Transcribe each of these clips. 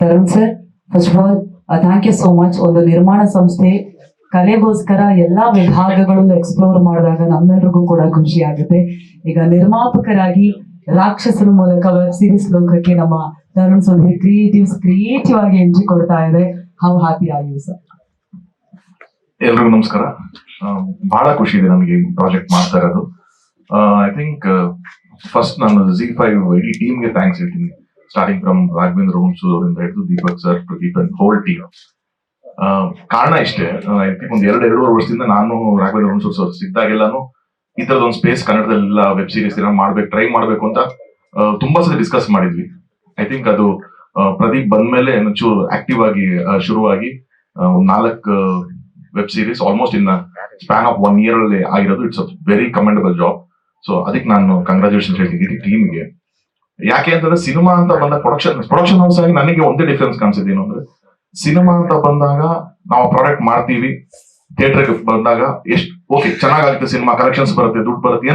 Tarun sir, first of all thank you so much. ಒಂದು ನಿರ್ಮಾಣ ಸಂಸ್ಥೆ ಕಲೆಗೋಸ್ಕರ ಎಲ್ಲಾ ವಿಭಾಗಗಳನ್ನು ಎಕ್ಸ್ಪ್ಲೋರ್ ಮಾಡಿದಾಗ ನಮ್ಮೆಲ್ರಿಗೂ ಕೂಡ ಖುಷಿ ಆಗುತ್ತೆ. ಈಗ ನಿರ್ಮಾಪಕರಾಗಿ ರಾಕ್ಷಸರ ಮೂಲಕ ವೆಬ್ ಸೀರೀಸ್ ಲೋಕಕ್ಕೆ ನಮ್ಮ ತರುಣ್ ಸೋಧಿ ಕ್ರಿಯೇಟಿವ್ ಆಗಿ ಎಂಟ್ರಿ ಕೊಡ್ತಾ ಇದೆ. How happy are you sir? ಎಲ್ರಿಗೂ ನಮಸ್ಕಾರ. ಬಹಳ ಖುಷಿ ಇದೆ ನನಗೆ ಈ ಪ್ರಾಜೆಕ್ಟ್ ಮಾಡ್ತಾ ಇರೋದು. ಐ ಥಿಂಕ್ ಫಸ್ಟ್ ನಾನು ZEE5 ಇಡೀ ಟೀಮ್ಗೆ ಥ್ಯಾಂಕ್ಸ್ ಹೇಳ್ತೀನಿ. ಸ್ಟಾರ್ಟಿಂಗ್ ಫ್ರಮ್ ರಾಘವೇಂದ್ರ ಹುಣಸೂರು ಅವರಿಂದ ಹಿಡಿದು Deepak sir, Pradeep and whole team. ಕಾರಣ ಇಷ್ಟೇ, ಐ ಥಿಂಕ್ ಒಂದು ಎರಡೂವರೆ ವರ್ಷದಿಂದ ನಾನು ರಾಘವೇಂದ್ರ ಹುಣಸೂರು ಸರ್ ಸಿಕ್ತಾಗೆಲ್ಲಾನು ಈ ತರದ ಒಂದು ಸ್ಪೇಸ್ ಕನ್ನಡದಲ್ಲೆಲ್ಲ ವೆಬ್ ಸೀರೀಸ್ ಟ್ರೈ ಮಾಡ್ಬೇಕು ಅಂತ ತುಂಬಾ ಸಲ ಡಿಸ್ಕಸ್ ಮಾಡಿದ್ವಿ. ಐ ಥಿಂಕ್ ಅದು ಪ್ರದೀಪ್ ಬಂದ್ಮೇಲೆ ಚೂರು ಆಕ್ಟಿವ್ ಆಗಿ ಶುರುವಾಗಿ 4 web series almost in span of 1 year ಅಲ್ಲಿ ಆಗಿರೋದು. It's a very commendable job. So ಅದಕ್ಕೆ ನಾನು ಕಂಗ್ರಾಚುಲೇಷನ್ ಹೇಳ್ತೀನಿ ಟೀಮ್ಗೆ. ಯಾಕೆ ಅಂತಂದ್ರೆ ಸಿನಿಮಾ ಅಂತ ಬಂದಾಗ ಪ್ರೊಡಕ್ಷನ್ ಹೌಸ್ ಆಗಿ ನನಗೆ ಒಂದೇ ಡಿಫ್ರೆನ್ಸ್ ಕಾಣಿಸಿದೆ. ಏನು ಅಂದ್ರೆ ಸಿನಿಮಾ ಅಂತ ಬಂದಾಗ ನಾವು ಪ್ರಾಡಕ್ಟ್ ಮಾಡ್ತೀವಿ, ಥಿಯೇಟರ್ಗೆ ಬಂದಾಗ ಎಷ್ಟು ಓಕೆ ಚೆನ್ನಾಗಾಗುತ್ತೆ, ಸಿನಿಮಾ ಕಲೆಕ್ಷನ್ಸ್ ಬರುತ್ತೆ, ದುಡ್ಡು ಬರುತ್ತೆ,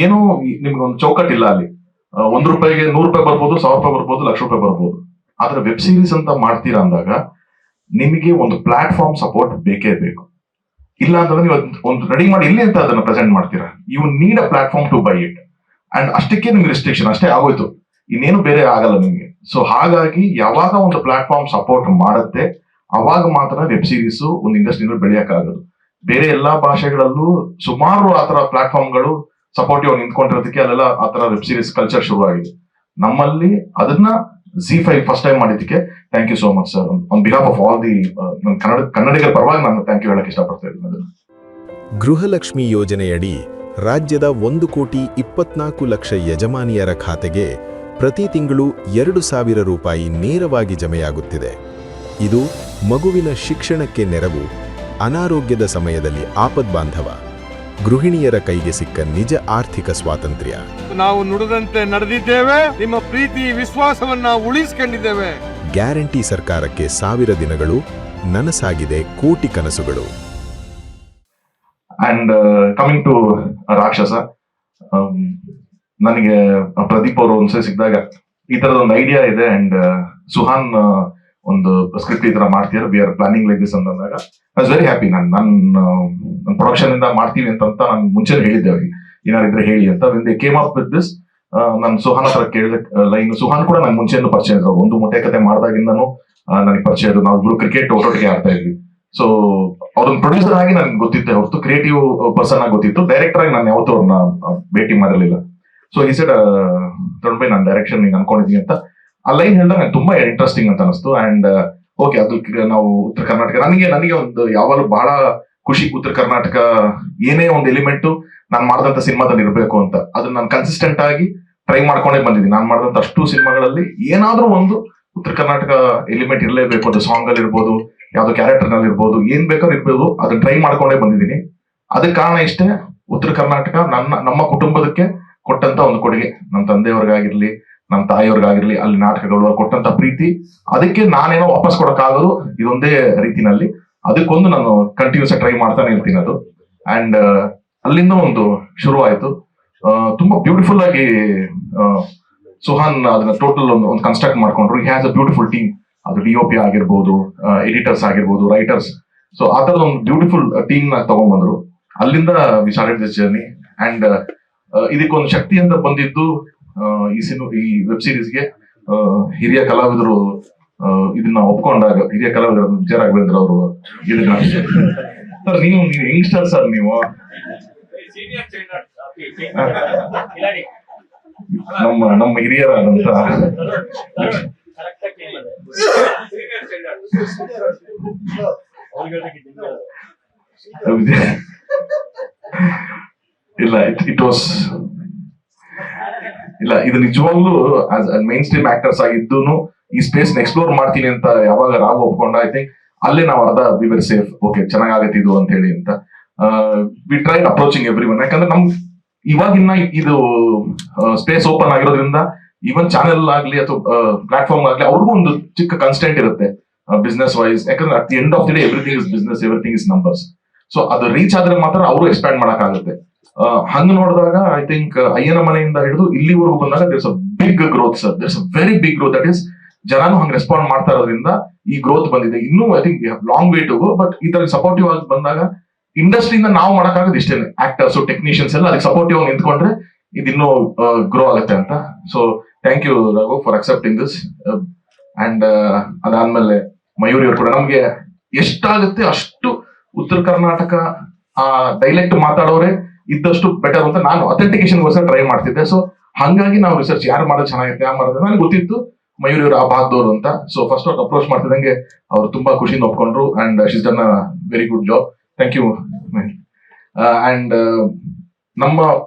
ಏನೋ ನಿಮ್ಗೆ ಒಂದು ಚೌಕಟ್ಟಿಲ್ಲ ಅಲ್ಲಿ. ₹1 100 ಬರ್ಬೋದು, 1000 ಬರ್ಬೋದು, ₹1,00,000 ಬರ್ಬೋದು. ಆದ್ರೆ ವೆಬ್ ಸೀರೀಸ್ ಅಂತ ಮಾಡ್ತೀರಾ ಅಂದಾಗ ನಿಮಗೆ ಒಂದು ಪ್ಲಾಟ್ಫಾರ್ಮ್ ಸಪೋರ್ಟ್ ಬೇಕೇ ಬೇಕು. ಇಲ್ಲ ಅಂತಂದ್ರೆ ನೀವು ಒಂದು ರೆಡಿ ಮಾಡಿ ಇಲ್ಲಿ ಅಂತ ಅದನ್ನ ಪ್ರೆಸೆಂಟ್ ಮಾಡ್ತೀರಾ. You need a platform to buy it. And ಅಷ್ಟಕ್ಕೆ ನಿಮ್ಗೆ ರಿಸ್ಟ್ರಿಕ್ಷನ್ ಅಷ್ಟೇ ಆಗೋಯ್ತು, ಇನ್ನೇನು ಬೇರೆ ಆಗಲ್ಲ ನಿಮ್ಗೆ. ಸೊ ಹಾಗಾಗಿ ಯಾವಾಗ ಒಂದು ಪ್ಲಾಟ್ಫಾರ್ಮ್ ಸಪೋರ್ಟ್ ಮಾಡುತ್ತೆ ಅವಾಗ ಮಾತ್ರ ವೆಬ್ ಸೀರೀಸ್ ಒಂದು ಇಂಡಸ್ಟ್ರಿನಲ್ಲಿ ಬೆಳೆಯಕ್ಕಾಗೋದು. ಬೇರೆ ಎಲ್ಲಾ ಭಾಷೆಗಳಲ್ಲೂ ಸುಮಾರು ಆತರ ಪ್ಲಾಟ್ಫಾರ್ಮ್ಗಳು ಸಪೋರ್ಟಿವ್ ನಿಂತ್ಕೊಂಡಿರೋದಕ್ಕೆ ಅಲ್ಲೆಲ್ಲ ಆತರ ವೆಬ್ ಸೀರೀಸ್ ಕಲ್ಚರ್ ಶುರುವಾಗಿದೆ. ನಮ್ಮಲ್ಲಿ ಅದನ್ನ ZEE5 ಫಸ್ಟ್ ಟೈಮ್ ಮಾಡಿದ್ದಕ್ಕೆ thank you so much sir. On behalf of all the ಕನ್ನಡಿಗರ ಪರವಾಗಿ ನಾನು ಥ್ಯಾಂಕ್ ಯು ಹೇಳಕ್ ಇಷ್ಟಪಡ್ತಾ ಇದ್ದೀನಿ. ಗೃಹಲಕ್ಷ್ಮಿ ಯೋಜನೆಯಡಿ ರಾಜ್ಯದ 1,24,00,000 ಯಜಮಾನಿಯರ ಖಾತೆಗೆ ಪ್ರತಿ ತಿಂಗಳು ₹2,000 ನೇರವಾಗಿ ಜಮೆಯಾಗುತ್ತಿದೆ. ಇದು ಮಗುವಿನ ಶಿಕ್ಷಣಕ್ಕೆ ನೆರವು, ಅನಾರೋಗ್ಯದ ಸಮಯದಲ್ಲಿ ಆಪದ್ಬಾಂಧವ, ಗೃಹಿಣಿಯರ ಕೈಗೆ ಸಿಕ್ಕ ನಿಜ ಆರ್ಥಿಕ ಸ್ವಾತಂತ್ರ್ಯ. ನಾವು ನುಡಿದಂತೆ ನಡೆದಿದ್ದೇವೆ, ನಿಮ್ಮ ಪ್ರೀತಿ ವಿಶ್ವಾಸವನ್ನ ಉಳಿಸಿಕೊಂಡಿದ್ದೇವೆ. ಗ್ಯಾರಂಟಿ ಸರ್ಕಾರಕ್ಕೆ 1000 ದಿನಗಳು, ನನಸಾಗಿದೆ ಕೋಟಿ ಕನಸುಗಳು. ಅಂಡ್ ಕಮಿಂಗ್ ಟು ರಾಕ್ಷಸ, ನನಗೆ ಪ್ರದೀಪ್ ಅವರು ಒಂದ್ಸರಿ ಸಿಕ್ಕಿದಾಗ ಈ ತರದ ಒಂದು ಐಡಿಯಾ ಇದೆ ಅಂಡ್ ಸುಹಾನ್ ಒಂದು ಸ್ಕ್ರಿಪ್ಟ್ ಈ ತರ ಮಾಡ್ತೀರ, we are planning like this ಅಂತಂದಾಗ ಐ ವಾಸ್ ವೆರಿ ಹ್ಯಾಪಿ. ನಾನು ಪ್ರೊಡಕ್ಷನ್ ಇಂದ ಮಾಡ್ತೀವಿ ಅಂತ ನಾನು ಮುಂಚೆ ಹೇಳಿದ್ದೆ ಅವ್ರಿಗೆ, ಏನಾರಿದ್ರೆ ಹೇಳಿ ಅಂತ. When they came up with this, ನಾನು ಸುಹಾನ್ ಹತ್ರ ಕೇಳಿದ ಲೈನ್, ಸುಹಾನ್ ಕೂಡ ನನ್ ಮುಂಚೆಯಿಂದ ಪರಿಚಯ ಇದ್ರು. ಒಂದು ಮೊಟ್ಟೆ ಕತೆ ಮಾಡಿದಾಗಿಂದನು ನನಗೆ ಪರಿಚಯ ಇದ್ರು. ನಾವು ಕ್ರಿಕೆಟ್ ಒಟ್ಟೊಟ್ಟಿಗೆ ಆಡ್ತಾ ಇದ್ವಿ. ಸೊ ಅವ್ರನ್ನ ಪ್ರೊಡ್ಯೂಸರ್ ಆಗಿ ನನ್ಗೆ ಗೊತ್ತಿತ್ತೆ ಹೊರತು ಕ್ರಿಯೇಟಿವ್ ಪರ್ಸನ್ ಆಗಿ ಗೊತ್ತಿತ್ತು. ಡೈರೆಕ್ಟರ್ ಆಗಿ ನಾನು ಯಾವತ್ತೂ ಅವ್ರನ್ನ ಭೇಟಿ ಮಾಡಿರಲಿಲ್ಲ. ಸೊ ಈ ಸೈಡ್ ತೊಗೊಂಡ್ಬೈ ನಾನು ಡೈರೆಕ್ಷನ್ ಹಿಂಗೆ ಅನ್ಕೊಂಡಿದ್ದೀನಿ ಅಂತ ಆ ಲೈನ್ ಹೇಳಿದಾಗ ನಂಗೆ ತುಂಬಾ ಇಂಟ್ರೆಸ್ಟಿಂಗ್ ಅಂತ ಅನಿಸ್ತು. ಅಂಡ್ ಓಕೆ, ಅದು ನಾವು ಉತ್ತರ ಕರ್ನಾಟಕ, ನನಗೆ ಒಂದು ಯಾವಾಗಲೂ ಬಹಳ ಖುಷಿ. ಉತ್ತರ ಕರ್ನಾಟಕ ಏನೇ ಒಂದು ಎಲಿಮೆಂಟ್ ನಾನು ಮಾಡಿದಂತ ಸಿನಿಮಾದಲ್ಲಿ ಇರಬೇಕು ಅಂತ ಅದನ್ನ ನಾನು ಕನ್ಸಿಸ್ಟೆಂಟ್ ಆಗಿ ಟ್ರೈ ಮಾಡ್ಕೊಂಡೇ ಬಂದಿದ್ದೀನಿ. ನಾನು ಮಾಡಿದಂತ ಅಷ್ಟು ಸಿನಿಮಾಗಳಲ್ಲಿ ಏನಾದ್ರೂ ಒಂದು ಉತ್ತರ ಕರ್ನಾಟಕ ಎಲಿಮೆಂಟ್ ಇರಲೇಬೇಕು. ಅದು ಸಾಂಗ್ ಅಲ್ಲಿ ಇರ್ಬೋದು, ಯಾವ್ದೋ ಕ್ಯಾರೆಕ್ಟರ್ ನಲ್ಲಿ ಇರ್ಬೋದು, ಏನ್ ಬೇಕಾದ್ರೂ ಇರ್ಬೋದು, ಅದನ್ನ ಟ್ರೈ ಮಾಡ್ಕೊಂಡೇ ಬಂದಿದ್ದೀನಿ. ಅದಕ್ಕೆ ಕಾರಣ ಇಷ್ಟೇ, ಉತ್ತರ ಕರ್ನಾಟಕ ನಮ್ಮ ಕುಟುಂಬದಕ್ಕೆ ಕೊಟ್ಟಂತ ಒಂದು ಕೊಡುಗೆ. ನಮ್ಮ ತಂದೆಯವ್ರಿಗಾಗಿರ್ಲಿ, ನಮ್ಮ ತಾಯಿಯವ್ರಿಗಾಗಿರ್ಲಿ, ಅಲ್ಲಿ ನಾಟಕಗಳು ಕೊಟ್ಟಂತ ಪ್ರೀತಿ, ಅದಕ್ಕೆ ನಾನೇನೋ ವಾಪಸ್ ಕೊಡಕ್ಕಾಗೋದು ಇದೊಂದೇ ರೀತಿನಲ್ಲಿ. ಅದಕ್ಕೊಂದು ನಾನು ಕಂಟಿನ್ಯೂಸ್ ಟ್ರೈ ಮಾಡ್ತಾನೆ ಇರ್ತೀನಿ ಅದು. ಅಂಡ್ ಅಲ್ಲಿಂದ ಒಂದು ಶುರು ಆಯ್ತು. ತುಂಬಾ ಬ್ಯೂಟಿಫುಲ್ ಆಗಿ ಸುಹಾನ್ ಅದನ್ನ ಟೋಟಲ್ ಒಂದು ಕನ್ಸ್ಟ್ರಕ್ಟ್ ಮಾಡ್ಕೊಂಡ್ರು. He has a beautiful team. ಅದು DOP ಆಗಿರ್ಬೋದು, ಎಡಿಟರ್ಸ್ ಆಗಿರ್ಬೋದು, ರೈಟರ್ಸ್. ಸೊ ಆ ತರದ ಒಂದು ಬ್ಯೂಟಿಫುಲ್ ಟೀಮ್ ನ ತಗೊಂಡ್ಬಂದ್ರು. ಅಲ್ಲಿಂದ we started this journey. And ಇದಕ್ಕೊಂದು ಶಕ್ತಿ ಅಂತ ಬಂದಿದ್ದು ಈ ವೆಬ್ ಸೀರೀಸ್ಗೆ ಹಿರಿಯ ಕಲಾವಿದರು ಇದನ್ನ ಒಪ್ಕೊಂಡಾಗ, ಹಿರಿಯ ಕಲಾವಿದರು ವಿಜಯ ರಾಘವೇಂದ್ರ ಅವರು ಇದನ್ನ ಸರ್ ನೀವು ಯಂಗ್ಸ್ಟರ್ ಸರ್, ನೀವು ನಮ್ಮ ಹಿರಿಯರಾದಂತ ಇಲ್ಲ ಇದು ನಿಜವಾಗ್ಲೂ ಮೈನ್ ಸ್ಟ್ರೀಮ್ ಆಕ್ಟರ್ಸ್ ಆಗಿದ್ದು ಈ ಸ್ಪೇಸ್ ಎಕ್ಸ್ಪ್ಲೋರ್ ಮಾಡ್ತೀನಿ ಅಂತ ಯಾವಾಗ ರಾಘು ಒಪ್ಕೊಂಡ, ಐ ಥಿಂಕ್ ಅಲ್ಲೇ ನಾವು ವಿ ವೆರ್ ಸೇಫ್. ಓಕೆ, ಚೆನ್ನಾಗತ್ತೆ ಇದು ಅಂತ ಹೇಳಿ ಅಂತ we tried approaching every one. ಯಾಕಂದ್ರೆ ನಮ್ ಇವಾಗಿನ್ನ ಇದು ಸ್ಪೇಸ್ ಓಪನ್ ಆಗಿರೋದ್ರಿಂದ ಈವನ್ ಚಾನೆಲ್ ಆಗ್ಲಿ ಅಥವಾ ಪ್ಲಾಟ್ಫಾರ್ಮ್ ಆಗ್ಲಿ ಅವ್ರಿಗೂ ಒಂದು ಚಿಕ್ಕ ಕನ್ಸ್ಟೆಂಟ್ ಇರುತ್ತೆ ಬಿಸ್ನೆಸ್ ವೈಸ್. ಯಾಕಂದ್ರೆ at the end of the day everything is business, everything is numbers. So ಅದು ರೀಚ್ ಆದ್ರೆ ಮಾತ್ರ ಅವರು ಎಕ್ಸ್ಪ್ಯಾಂಡ್ ಮಾಡಕ್ ಆಗುತ್ತೆ. ಹಂಗ ನೋಡಿದಾಗ ಐ ಥಿಂಕ್ ಅಯ್ಯನ ಮನೆಯಿಂದ ಹಿಡಿದು ಇಲ್ಲಿವರೆಗೂ ಬಂದಾಗ there's a big growth sir. There's a very big growth. That is ಜನನು ಹಂಗೆ ರೆಸ್ಪಾಂಡ್ ಮಾಡ್ತಾ ಇರೋದ್ರಿಂದ ಈ ಗ್ರೋತ್ ಬಂದಿದೆ. ಇನ್ನೂ I think we have long way to go. But ಈ ತರ ಸಪೋರ್ಟಿವ್ ಆಗಿ ಬಂದಾಗ ಇಂಡಸ್ಟ್ರಿಯಿಂದ ನಾವು ಮಾಡಕ್ಕಾಗೋದು ಇಷ್ಟೇನೆ, ಆಕ್ಟರ್ಸ್ ಟೆಕ್ನಿಷಿಯನ್ಸ್ ಎಲ್ಲ ಅದಕ್ಕೆ ಸಪೋರ್ಟಿವ್ ಆಗಿ ನಿಂತ್ಕೊಂಡ್ರೆ ಇದಿನ್ನೂ ಗ್ರೋ ಆಗುತ್ತೆ ಅಂತ. So thank you Raghu for accepting this. And ಅದಾದ್ಮೇಲೆ ಮಯೂರಿ ಅವರು ಕೂಡ ನಮ್ಗೆ ಎಷ್ಟಾಗುತ್ತೆ ಅಷ್ಟು ಉತ್ತರ ಕರ್ನಾಟಕ ಡೈಲೆಕ್ಟ್ ಮಾತಾಡೋರೆ ಇದ್ದಷ್ಟು ಬೆಟರ್ ಅಂತ ನಾನು ಅಥೆಂಟಿಕೇಶನ್ಗೋಸ್ಕರ ಟ್ರೈ ಮಾಡ್ತಿದ್ದೆ. ಸೊ ಹಂಗಾಗಿ ನಾವು ರಿಸರ್ಚ್ ಯಾರು ಮಾಡೋದು ಚೆನ್ನಾಗಿರುತ್ತೆ, ಯಾರು ಮಾಡೋದು ನನಗೆ ಗೊತ್ತಿತ್ತು ಮಯೂರಿ ಅವರು ಆ ಭಾಗದವರು ಅಂತ. ಸೊ ಫಸ್ಟ್ ಅವ್ರು ಅಪ್ರೋಚ್ ಮಾಡ್ತಿದ್ದಂಗೆ ಅವ್ರು ತುಂಬಾ ಖುಷಿಯಿಂದ ಒಪ್ಕೊಂಡ್ರು and she's done a very good job. Thank you. And ನಮ್ಮ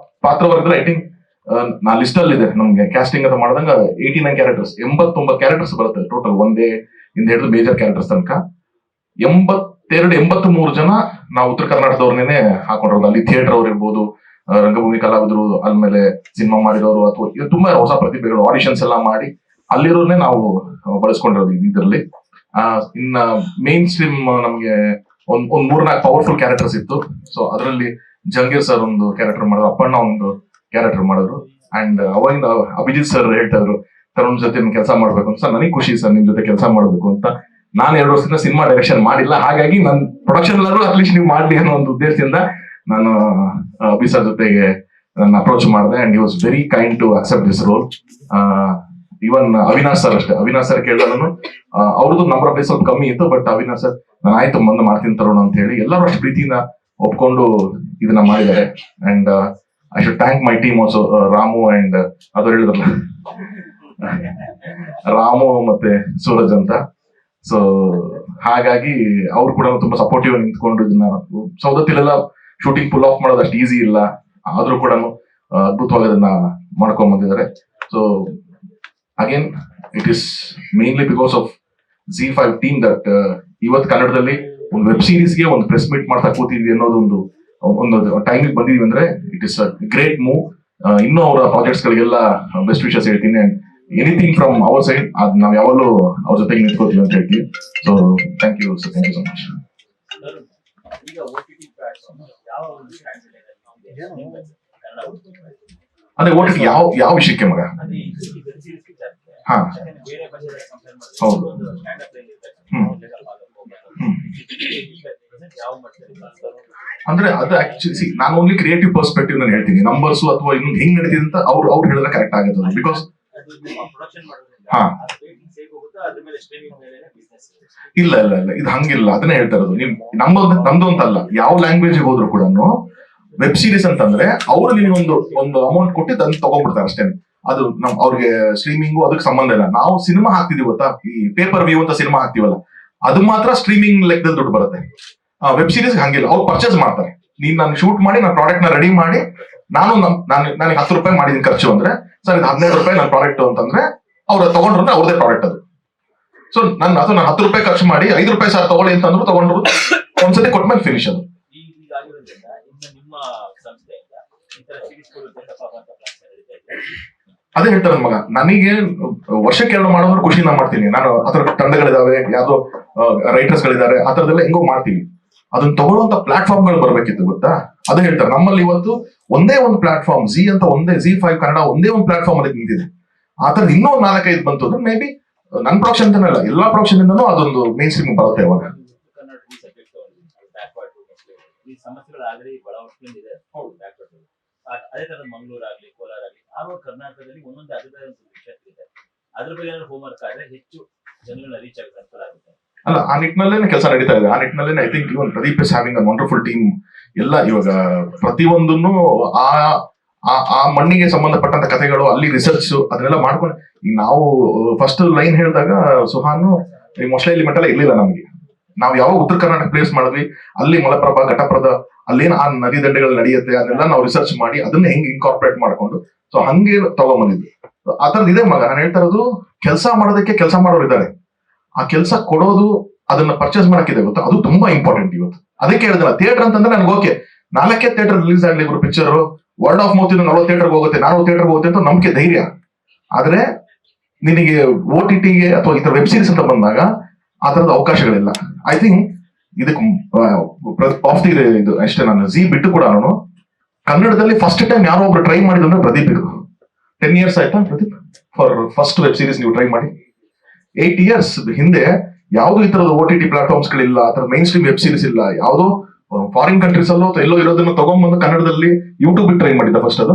ಪಾತ್ರವರ್ಗದಲ್ಲಿ ಐ ಥಿಂಕ್ ನಾ ಲಿಸ್ಟ್ ಅಲ್ಲಿ ಇದೆ ನಮ್ಗೆ ಕ್ಯಾಸ್ಟಿಂಗ್ ಅಂತ ಮಾಡಿದಂಗ 89 ಕ್ಯಾರೆಕ್ಟರ್ಸ್, 89 ಕ್ಯಾರೆಕ್ಟರ್ಸ್ ಬರುತ್ತೆ ಟೋಟಲ್, ಒಂದೇ ಇಂದ ಹಿಡಿದು ಮೇಜರ್ ಕ್ಯಾರೆಕ್ಟರ್ಸ್ ತನಕ 83 ಜನ ನಾವು ಉತ್ತರ ಕರ್ನಾಟಕದವ್ರನ್ನೇ ಹಾಕೊಂಡಿರೋದು. ಅಲ್ಲಿ ಥಿಯೇಟರ್ ಅವ್ರು ಇರ್ಬೋದು, ರಂಗಭೂಮಿ ಕಲಾವಿದರು, ಆದ್ಮೇಲೆ ಸಿನಿಮಾ ಮಾಡಿದವರು, ಅಥವಾ ತುಂಬಾ ಹೊಸ ಪ್ರತಿಭೆಗಳು ಆಡಿಷನ್ಸ್ ಎಲ್ಲ ಮಾಡಿ ಅಲ್ಲಿರೋರ್ನೇ ನಾವು ಬಳಸ್ಕೊಂಡಿರೋದು ಇದರಲ್ಲಿ. ಇನ್ನ ಮೇನ್ ಸ್ಟ್ರೀಮ್ ನಮ್ಗೆ ಒಂದ್ 3-4 ಪವರ್ಫುಲ್ ಕ್ಯಾರೆಕ್ಟರ್ಸ್ ಇತ್ತು. ಸೊ ಅದರಲ್ಲಿ ಜಂಗೀರ್ ಸರ್ ಒಂದು ಕ್ಯಾರೆಕ್ಟರ್ ಮಾಡಿದ್ರು, ಅಪ್ಪಣ್ಣ ಒಂದು ಕ್ಯಾರೆಕ್ಟರ್ ಮಾಡಿದ್ರು. ಅಂಡ್ ಅವಾಗಿಂದ ಅಭಿಜಿತ್ ಸರ್ ಹೇಳ್ತಾ ಇದ್ರು ತರುಣ್ ಜೊತೆ ಕೆಲಸ ಮಾಡ್ಬೇಕು ಅಂತ. ಸರ್ ನನಗೆ ಖುಷಿ ಸರ್ ನಿಮ್ ಜೊತೆ ಕೆಲಸ ಮಾಡ್ಬೇಕು ಅಂತ. ನಾನು 2 ವರ್ಷದಿಂದ ಸಿನಿಮಾ ಡೈರೆಕ್ಷನ್ ಮಾಡಿಲ್ಲ, ಹಾಗಾಗಿ ನನ್ನ ಪ್ರೊಡಕ್ಷನ್ ಅಲ್ಲೂ ಅಟ್ಲೀಸ್ಟ್ ನೀವು ಮಾಡ್ಲಿ ಅನ್ನೋ ಒಂದು ಉದ್ದೇಶದಿಂದ ನಾನು ಅಭಿ ಸರ್ ಜೊತೆಗೆ ನನ್ನ ಅಪ್ರೋಚ್ ಮಾಡಿದೆ. And he was very kind to accept this role. Even Avinash sir ಅಷ್ಟೇ, ಅವಿನಾಶ್ ಸರ್ ಕೇಳಿದ್ರು ಅವ್ರದ್ದು ನಂಬರ್ ಆಫ್ ಡೇಸ್ ಸ್ವಲ್ಪ ಕಮ್ಮಿ ಇತ್ತು, ಬಟ್ ಅವಿನಾಶ್ ಸರ್ ನಾನು ಆಯ್ತು ಬಂದು ಮಾಡ್ತೀನಿ ತರೋಣ ಅಂತ ಹೇಳಿ ಎಲ್ಲರೂ ಅಷ್ಟು ಪ್ರೀತಿಯಿಂದ ಒಪ್ಕೊಂಡು ಇದನ್ನ ಮಾಡಿದ್ದಾರೆ. And I should thank my team also, Ramu and ಅದು ಹೇಳಿದ್ರಲ್ಲ ರಾಮು ಮತ್ತೆ ಸೂರಜ್ ಅಂತ. ಸೊ ಹಾಗಾಗಿ ಅವ್ರು ಕೂಡ ತುಂಬಾ ಸಪೋರ್ಟಿವ್ ನಿಂತ್ಕೊಂಡು ಇದನ್ನ ಸೌದತ್ತಿಲೆಲ್ಲ ಶೂಟಿಂಗ್ ಫುಲ್ ಆಫ್ ಮಾಡೋದು ಅಷ್ಟು ಈಸಿ ಇಲ್ಲ, ಆದ್ರೂ ಕೂಡ ಅದ್ಭುತವಾಗಿ ಅದನ್ನ ಮಾಡ್ಕೊಂಡ್ ಬಂದಿದ್ದಾರೆ. So again it is mainly because of Z5 team that ಇವತ್ತು ಕನ್ನಡದಲ್ಲಿ ಒಂದು ವೆಬ್ ಸೀರೀಸ್ಗೆ ಒಂದು ಪ್ರೆಸ್ ಮೀಟ್ ಮಾಡ್ತಾ ಕೂತಿದ್ವಿ ಅನ್ನೋದು ಒಂದು ಟೈಮಿಗೆ ಬಂದಿದ್ವಿ ಅಂದ್ರೆ it is a great move. ಇನ್ನೂ ಅವರ ಪ್ರಾಜೆಕ್ಟ್ಸ್ ಗಳಿಗೆಲ್ಲ ಬೆಸ್ಟ್ ವಿಶಸ್ ಹೇಳ್ತೀನಿ. And anything from our side ಅದ್ ನಾವ್ ಯಾವಾಗಲೂ ಅವ್ರ ಜೊತೆಗೆ ನಿಂತ್ಕೋತೀವಿ ಅಂತ ಹೇಳ್ತೀವಿ. So thank you so much. ಅದೇ OTT ಯಾವ ವಿಷಯಕ್ಕೆ ಮಗ? ಹಾ ಹೌದು. ಅಂದ್ರೆ ಅದು ಆಕ್ಚುಲಿ ನಾನು ಓನ್ಲಿ ಕ್ರಿಯೇಟಿವ್ ಪರ್ಸ್ಪೆಕ್ಟಿವ್ ನಾನು ಹೇಳ್ತೀನಿ, ನಂಬರ್ಸ್ ಅಥವಾ ಇನ್ನೊಂದು ಹೆಂಗ್ ನಡೀತಿದೆ ಅಂತ ಅವ್ರು ಹೇಳಿದ್ರೆ ಕರೆಕ್ಟ್ ಆಗುತ್ತೆ. ಬಿಕಾಸ್ ಹಾ ಇಲ್ಲ ಇಲ್ಲ ಇಲ್ಲ ಇದು ಹಂಗಿಲ್ಲ, ಅದನ್ನೇ ಹೇಳ್ತಾ ಇರೋದು. ನೀವು ನಮ್ದು ಅಂತಲ್ಲ, ಯಾವ ಲ್ಯಾಂಗ್ವೇಜ್ ಹೋದ್ರು ಕೂಡ ವೆಬ್ ಸೀರೀಸ್ ಅಂತಂದ್ರೆ ಅವ್ರು ನಿಮ್ಗೆ ಒಂದು ಅಮೌಂಟ್ ಕೊಟ್ಟು ಅದನ್ನ ತಗೊಂಡ್ಬಿಡ್ತಾರೆ ಅಷ್ಟೇ. ಅದು ಅವ್ರಿಗೆ ಸ್ಟ್ರೀಮಿಂಗು ಅದಕ್ಕೆ ಸಂಬಂಧ ಇಲ್ಲ. ನಾವು ಸಿನಿಮಾ ಹಾಕ್ತಿದೀವಿ ಗೊತ್ತಾ, ಈ ಪೇಪರ್ ವ್ಯೂ ಅಂತ ಸಿನಿಮಾ ಹಾಕ್ತಿವಲ್ಲ, ಅದು ಮಾತ್ರ ಸ್ಟ್ರೀಮಿಂಗ್ ಲೆಕ್ಕದಲ್ಲಿ ದುಡ್ಡು ಬರುತ್ತೆ. ವೆಬ್ ಸೀರೀಸ್ ಹಂಗಿಲ್ಲ, ಅವ್ರು ಪರ್ಚೇಸ್ ಮಾಡ್ತಾರೆ. ನಾನು ಶೂಟ್ ಮಾಡಿ ನನ್ನ ಪ್ರಾಡಕ್ಟ್ ನ ರೆಡಿ ಮಾಡಿ ನನಗೆ 10 ರೂಪಾಯಿ ಮಾಡಿದೀನಿ ಖರ್ಚು ಅಂದ್ರೆ, ಸರ್ ಇದು 12 ರೂಪಾಯಿ ನನ್ನ ಪ್ರಾಡಕ್ಟ್ ಅಂತಂದ್ರೆ ಅವ್ರು ತಗೊಂಡ್ರೆ ಅವ್ರದೇ ಪ್ರಾಡಕ್ಟ್ ಅದು. ಸೊ ನಾನು 10 ರೂಪಾಯಿ ಖರ್ಚು ಮಾಡಿ 5 ರೂಪಾಯಿ ಸರ್ ತಗೊಳ್ಳಿ ಅಂತಂದ್ರು ತಗೊಂಡ್ರು, ಒಂದ್ಸತಿ ಕೊಟ್ಮೇಲೆ ಫಿನಿಶ್ ಅದು. ಅದೇ ಹೇಳ್ತಾರೆ ಮಗ, ನನಗೆ ವರ್ಷಕ್ಕೆ 2 ಮಾಡೋದ್ರ ಖುಷಿನ ಮಾಡ್ತೀನಿ ನಾನು. ಆತರ ತಂಡಗಳಿದಾವೆ, ಯಾವ್ದೋ ರೈಟರ್ಸ್ ಗಳಿದ್ದಾರೆ, ಆ ತರದೆಲ್ಲ ಹೆಂಗೋ ಮಾಡ್ತೀವಿ. ಅದನ್ನ ತಗೊಳ್ಳುವಂತ ಪ್ಲಾಟ್ಫಾರ್ಮ್ ಗಳು ಬರ್ಬೇಕಿತ್ತು ಗೊತ್ತಾ. ಅದೇ ಹೇಳ್ತಾರೆ ನಮ್ಮಲ್ಲಿ ಇವತ್ತು ಒಂದೇ ಒಂದು ಪ್ಲಾಟ್ಫಾರ್ಮ್ Z ಅಂತ, ಒಂದೇ Z5 ಕನ್ನಡ ಒಂದೇ ಒಂದು ಪ್ಲಾಟ್ಫಾರ್ಮ್ ಅದಕ್ಕೆ ನಿಂತಿದೆ. ಆ ತರದ್ ಇನ್ನೂ 4-5 ಬಂತು ಅಂದ್ರೆ ಮೇ ಬಿ ನನ್ನ ಪ್ರೊಡಕ್ಷನ್ ಅಂತಾನೆ ಅಲ್ಲ, ಎಲ್ಲಾ ಪ್ರೊಡಕ್ಷನ್ ಇಂದನೂ ಅದೊಂದು ಮೇನ್ ಸ್ಟ್ರೀಮ್ ಬರುತ್ತೆ ಅವಾಗ. ಸಮಸ್ಯೆಗಳು ಆಲ್ರೆಡಿ ಬಹಳ ವರ್ಷದಿಂದ ಇದೆ. ಅದೇ ತರ ಮಂಗಳೂರು ಆಗ್ಲಿ, ಕೋಲಾರ ಆಗ್ಲಿ, ಆವಾಗ ಕರ್ನಾಟಕದಲ್ಲಿ ಒಂದೊಂದು ಅದರದೇ ವಿಷಯ ಇದೆ. ಅದ್ರ ಬಗ್ಗೆ ಏನಾದ್ರು ಹೋಮ್ ವರ್ಕ್ ಆದ್ರೆ ಹೆಚ್ಚು ಜನಗಳನ್ನ ರೀಚ್ ಆಗುತ್ತೆ ಅನುಕೂಲ ಆಗುತ್ತೆ. ಅಲ್ಲ, ಆ ನಿಟ್ಟಿನಲ್ಲೇ ಕೆಲಸ ನಡೀತಾ ಇದೆ. ಆ ನಿಟ್ಟಿನಲ್ಲೇ I think even Pradeep is having a wonderful team. ಎಲ್ಲ ಇವಾಗ ಪ್ರತಿಯೊಂದನ್ನು ಆ ಮಣ್ಣಿಗೆ ಸಂಬಂಧಪಟ್ಟಂತ ಕಥೆಗಳು, ಅಲ್ಲಿ ರಿಸರ್ಚ್ ಅದನ್ನೆಲ್ಲ ಮಾಡ್ಕೊಂಡು, ಈಗ ನಾವು ಫಸ್ಟ್ ಲೈನ್ ಹೇಳಿದಾಗ ಸುಹಾನು ಈ ಮೊಸಳೆ ಎಲಿಮೆಂಟ್ ಎಲ್ಲ ಇರ್ಲಿಲ್ಲ ನಮಗೆ. ನಾವು ಯಾವಾಗ ಉತ್ತರ ಕರ್ನಾಟಕ ಪ್ಲೇಸ್ ಮಾಡಿದ್ವಿ, ಅಲ್ಲಿ ಮಲಪ್ರಭಾ, ಘಟಪ್ರದ, ಅಲ್ಲೇನು ಆ ನದಿ ದಂಡೆಗಳು ನಡೆಯುತ್ತೆ ಅದನ್ನೆಲ್ಲ ನಾವು ರಿಸರ್ಚ್ ಮಾಡಿ ಅದನ್ನ ಹೆಂಗ್ ಇನ್ಕಾರ್ಪೊರೇಟ್ ಮಾಡ್ಕೊಂಡು ಸೊ ಹಂಗೆ ತಗೊಂಡ್ಬಂದಿದ್ವಿ. ಆ ತರದ್ ಇದೆ ಮಗ. ನಾನು ಹೇಳ್ತಾ ಇರೋದು ಕೆಲಸ ಮಾಡೋದಕ್ಕೆ ಕೆಲಸ ಮಾಡೋರು ಇದ್ದಾರೆ, ಆ ಕೆಲಸ ಕೊಡೋದು, ಅದನ್ನ ಪರ್ಚೇಸ್ ಮಾಡಕ್ಕಿದೆ ಗೊತ್ತಾ, ಅದು ತುಂಬಾ ಇಂಪಾರ್ಟೆಂಟ್ ಇವತ್ತು. ಅದಕ್ಕೆ ಹೇಳಿದ್ರಲ್ಲ, ಥಿಯೇಟರ್ ಅಂತಂದ್ರೆ ನನ್ಗೆ ಓಕೆ, 4 ಥಿಯೇಟರ್ ರಿಲೀಸ್ ಆಗ್ಲಿ ಇವರು ಪಿಕ್ಚರ್, ವರ್ಡ್ ಆಫ್ ಮೌತ್ 40 ಥಿಯೇಟರ್ಗೆ ಹೋಗುತ್ತೆ, 4 ಥಿಯೇಟರ್ಗೆ ಹೋಗುತ್ತೆ ಅಂತ ನಂಬಿಕೆ, ಧೈರ್ಯ. ಆದ್ರೆ ನಿನಗೆ OTTಗೆ ಅಥವಾ ಈ ತರ ವೆಬ್ ಸೀರೀಸ್ ಅಂತ ಬಂದಾಗ ಆ ತರದ ಅವಕಾಶಗಳಿಲ್ಲ. ಐ ಥಿಂಕ್ ಇದಕ್ಕೆ ಆಫ್ ದಿ ಇದು ಅಷ್ಟೇ. ನಾನು Z ಬಿಟ್ಟು ಕೂಡ ನಾನು ಕನ್ನಡದಲ್ಲಿ ಫಸ್ಟ್ ಟೈಮ್ ಯಾರೋ ಒಬ್ರು ಟ್ರೈ ಮಾಡಿದ್ರು ಅಂದ್ರೆ ಪ್ರದೀಪ್. ಇದು 10 years ಆಯ್ತಾ Pradeep for first web series ನೀವು ಟ್ರೈ ಮಾಡಿ? 8 years ಹಿಂದೆ ಯಾವ್ದು ಈ ತರದ OTT ಪ್ಲಾಟ್ಫಾರ್ಮ್ಸ್ ಗಳಿಲ್ಲ, ಆ ತರ ಮೈನ್ ಸ್ಟ್ರೀಮ್ ವೆಬ್ ಸೀರೀಸ್ ಇಲ್ಲ. ಯಾವ್ದೋ ಫಾರಿನ್ ಕಂಟ್ರೀಸ್ ಅಲ್ಲೋ ಅಥವಾ ಎಲ್ಲೋ ಇರೋದನ್ನ ತಗೊಂಡ್ಬಂದು ಕನ್ನಡದಲ್ಲಿ ಯೂಟ್ಯೂಬ್ ಟ್ರೈ ಮಾಡಿದ್ದ ಫಸ್ಟ್ ಅದು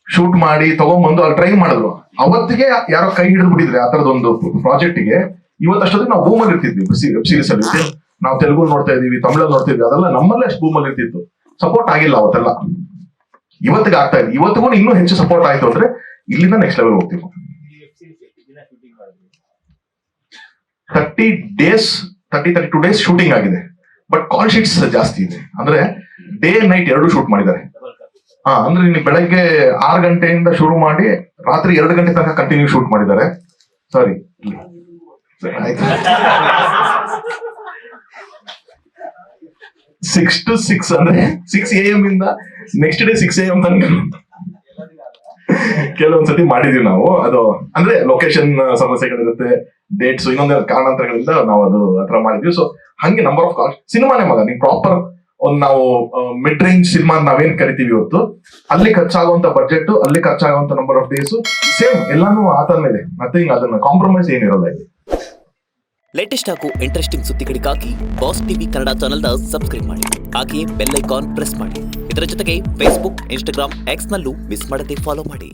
ಶೂಟ್ ಮಾಡಿ ತಗೊಂಡ್ಬಂದು ಅಲ್ಲಿ ಟ್ರೈ ಮಾಡಿದ್ರು. ಅವತ್ತಿಗೆ ಯಾರೋ ಕೈ ಹಿಡಿದು ಬಿಟ್ಟಿದ್ರೆ ಆ ತರದೊಂದು ಪ್ರಾಜೆಕ್ಟ್ಗೆ. ಇವತ್ತಷ್ಟೊತ್ತಿಗೆ ನಾವು ಬೂಮಲ್ಲಿ ಇರ್ತಿದ್ವಿ ವೆಬ್ ಸೀರೀಸ್ ಅಲ್ಲಿ. ನಾವು ತೆಲುಗು ನೋಡ್ತಾ ಇದೀವಿ, ತಮಿಳಲ್ಲಿ ನೋಡ್ತಾ ಇದ್ವಿ, ಅದೆಲ್ಲ ನಮ್ಮಲ್ಲೇ ಅಷ್ಟು ಬೂಮಲ್ಲಿ ಇರ್ತಿತ್ತು. ಸಪೋರ್ಟ್ ಆಗಿಲ್ಲ ಅವತ್ತೆಲ್ಲ, ಇವತ್ತಿಗೆ ಆಗ್ತಾ ಇದೆ. ಇವತ್ತಿಗೂ ಇನ್ನೂ ಹೆಚ್ಚು ಸಪೋರ್ಟ್ ಆಯ್ತು ಅಂದ್ರೆ ಇಲ್ಲಿಂದ ನೆಕ್ಸ್ಟ್ ಲೆವೆಲ್ ಹೋಗ್ತೀವಿ. 32 ಡೇಸ್ ಶೂಟಿಂಗ್ ಆಗಿದೆ, ಬಟ್ ಕಾಲ್ ಶೀಟ್ಸ್ ಜಾಸ್ತಿ ಇದೆ. ಅಂದ್ರೆ ಡೇ ನೈಟ್ 2 ಶೂಟ್ ಮಾಡಿದ್ದಾರೆ. ಅಂದ್ರೆ ನಿಮಗೆ ಬೆಳಗ್ಗೆ 6 ಗಂಟೆಯಿಂದ ಶುರು ಮಾಡಿ ರಾತ್ರಿ 2 ಗಂಟೆ ತನಕ ಕಂಟಿನ್ಯೂ ಶೂಟ್ ಮಾಡಿದ್ದಾರೆ. ಸಾರಿ, ಆಯ್ತು. 6 to 6 ಅಂದ್ರೆ 6 AM ಇಂದ ನೆಕ್ಸ್ಟ್ ಡೇ 6 AM ತನಕ ಕೆಲವೊಂದ್ಸತಿ ಮಾಡಿದೀವಿ ನಾವು. ಅದು ಅಂದ್ರೆ ಲೊಕೇಶನ್ ಸಮಸ್ಯೆಗಳಿರುತ್ತೆ, ಡೇಟ್ಸ್, ಇನ್ನೊಂದು ಕಾರಣಾಂತರಗಳಿಂದ ನಾವು ಅದು ಹತ್ರ ಮಾಡಿದ್ವಿ. ಸೊ ಹಂಗೆ ನಂಬರ್ ಆಫ್ ಕಾಲ್ ಸಿನಿಮಾನೇ ಮಗ ನೀವು ಪ್ರಾಪರ್ ಒಂದು ನಾವು ಮಿಡ್ ರೇಂಜ್ ಸಿನಿಮಾ ನಾವೇನ್ ಕರಿತೀವಿ ಇವತ್ತು, ಅಲ್ಲಿ ಖರ್ಚಾಗುವಂತ ಬಜೆಟ್, ಅಲ್ಲಿ ಖರ್ಚಾಗುವಂತ ನಂಬರ್ ಆಫ್ ಡೇಸ್ ಸೇಮ್ ಎಲ್ಲಾನು ಆತರನೇ ಇದೆ. ನಥಿಂಗ್, ಅದನ್ನ ಕಾಂಪ್ರಮೈಸ್ ಏನಿರೋಲ್ಲ ಇಲ್ಲಿ. ಲೇಟೆಸ್ಟ್ ಹಾಗೂ ಇಂಟ್ರೆಸ್ಟಿಂಗ್ ಸುದ್ದಿಗಳಿಗಾಗಿ ಬಾಸ್ ಟಿವಿ ಕನ್ನಡ ಚಾನೆಲ್ನ ಸಬ್ಸ್ಕ್ರೈಬ್ ಮಾಡಿ. ಹಾಗೆಯೇ ಬೆಲ್ ಐಕಾನ್ ಪ್ರೆಸ್ ಮಾಡಿ. ಇದರ ಜೊತೆಗೆ ಫೇಸ್ಬುಕ್, ಇನ್ಸ್ಟಾಗ್ರಾಮ್, ಎಕ್ಸ್ನಲ್ಲೂ ಮಿಸ್ ಮಾಡದೆ ಫಾಲೋ ಮಾಡಿ.